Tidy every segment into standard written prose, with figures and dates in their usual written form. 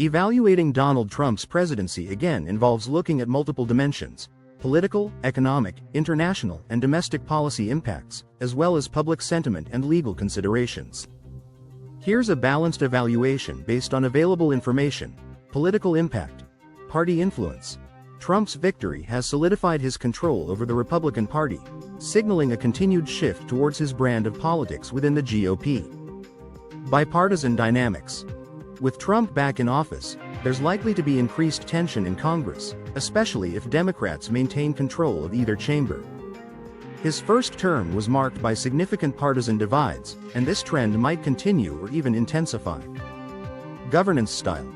Evaluating Donald Trump's presidency again involves looking at multiple dimensions: political, economic, international, and domestic policy impacts, as well as public sentiment and legal considerations. Here's a balanced evaluation based on available information. Political impact. Party influence. Trump's victory has solidified his control over the Republican Party, signaling a continued shift towards his brand of politics within the GOP. Bipartisan dynamics. With Trump back in office, there's likely to be increased tension in Congress, especially if Democrats maintain control of either chamber. His first term was marked by significant partisan divides, and this trend might continue or even intensify. Governance style.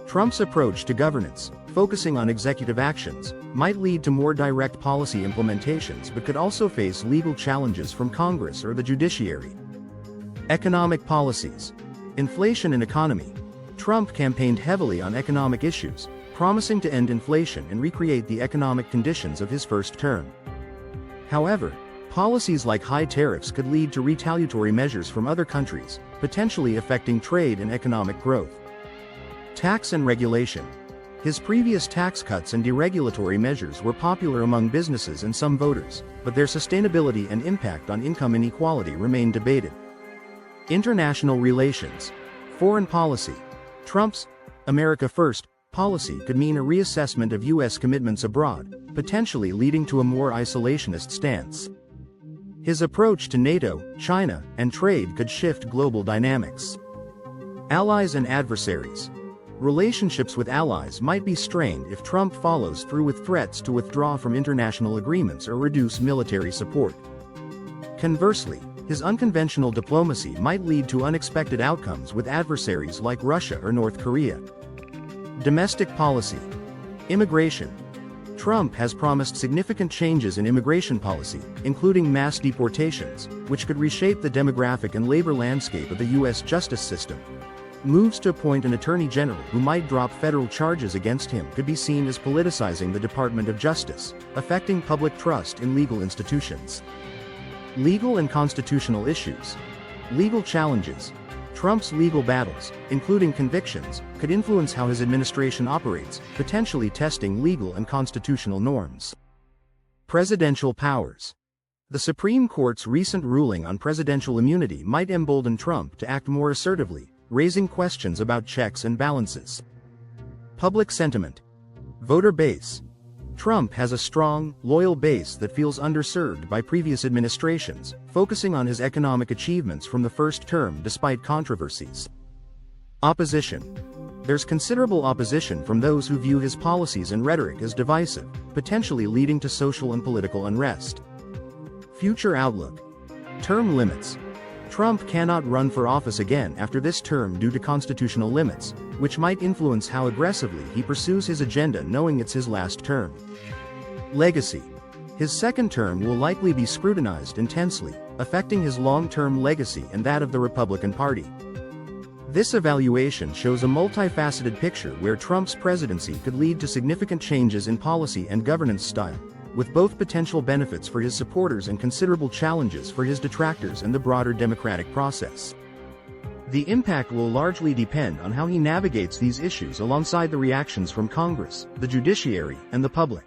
Trump's approach to governance, focusing on executive actions, might lead to more direct policy implementations but could also face legal challenges from Congress or the judiciary. Economic policies. Inflation and economy. Trump campaigned heavily on economic issues, promising to end inflation and recreate the economic conditions of his first term. However, policies like high tariffs could lead to retaliatory measures from other countries, potentially affecting trade and economic growth. Tax and regulation. His previous tax cuts and deregulatory measures were popular among businesses and some voters, but their sustainability and impact on income inequality remain debated. International relations. Foreign policy. Trump's "America First" policy could mean a reassessment of U.S. commitments abroad, potentially leading to a more isolationist stance. His approach to NATO, China, and trade could shift global dynamics. Allies and adversaries. Relationships with allies might be strained if Trump follows through with threats to withdraw from international agreements or reduce military support. Conversely, his unconventional diplomacy might lead to unexpected outcomes with adversaries like Russia or North Korea. Domestic policy. Immigration. Trump has promised significant changes in immigration policy, including mass deportations, which could reshape the demographic and labor landscape of the U.S. justice system. Moves to appoint an attorney general who might drop federal charges against him could be seen as politicizing the Department of Justice, affecting public trust in legal institutions. Legal and constitutional issues. Legal challenges. Trump's legal battles, including convictions, could influence how his administration operates, potentially testing legal and constitutional norms. Presidential powers. The Supreme Court's recent ruling on presidential immunity might embolden Trump to act more assertively, raising questions about checks and balances. Public sentiment. Voter base. Trump has a strong, loyal base that feels underserved by previous administrations, focusing on his economic achievements from the first term despite controversies. Opposition. There's considerable opposition from those who view his policies and rhetoric as divisive, potentially leading to social and political unrest. Future outlook. Term limits. Trump cannot run for office again after this term due to constitutional limits, which might influence how aggressively he pursues his agenda knowing it's his last term. Legacy. His second term will likely be scrutinized intensely, affecting his long-term legacy and that of the Republican Party. This evaluation shows a multifaceted picture where Trump's presidency could lead to significant changes in policy and governance style, with both potential benefits for his supporters and considerable challenges for his detractors and the broader democratic process. The impact will largely depend on how he navigates these issues alongside the reactions from Congress, the judiciary, and the public.